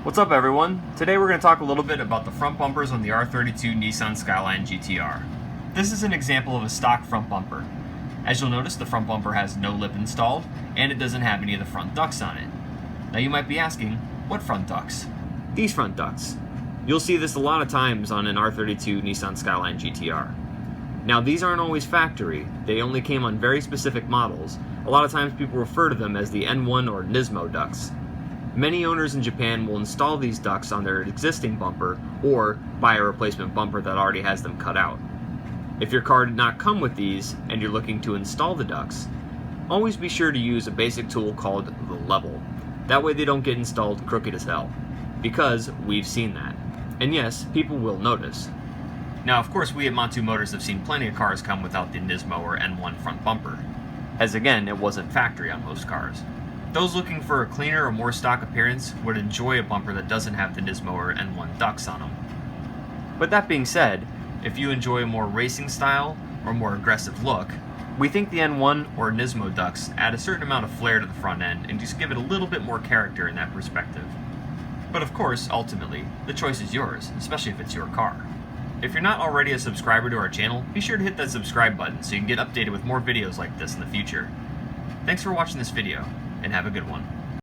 What's up everyone? Today we're going to talk a little bit about the front bumpers on the R32 Nissan Skyline GTR. This is an example of a stock front bumper. As you'll notice, the front bumper has no lip installed, and it doesn't have any of the front ducts on it. Now you might be asking, what front ducts? These front ducts. You'll see this a lot of times on an R32 Nissan Skyline GTR. Now these aren't always factory, they only came on very specific models. A lot of times people refer to them as the N1 or Nismo ducts. Many owners in Japan will install these ducts on their existing bumper or buy a replacement bumper that already has them cut out. If your car did not come with these and you're looking to install the ducts, always be sure to use a basic tool called the level. That way they don't get installed crooked as hell, because we've seen that. And yes, people will notice. Now of course we at Monte Motors have seen plenty of cars come without the Nismo or N1 front bumper, as again it wasn't factory on most cars. Those looking for a cleaner or more stock appearance would enjoy a bumper that doesn't have the Nismo or N1 ducts on them. But that being said, if you enjoy a more racing style or more aggressive look, we think the N1 or Nismo ducts add a certain amount of flair to the front end and just give it a little bit more character in that perspective. But of course, ultimately, the choice is yours, especially if it's your car. If you're not already a subscriber to our channel, be sure to hit that subscribe button so you can get updated with more videos like this in the future. Thanks for watching this video, and have a good one.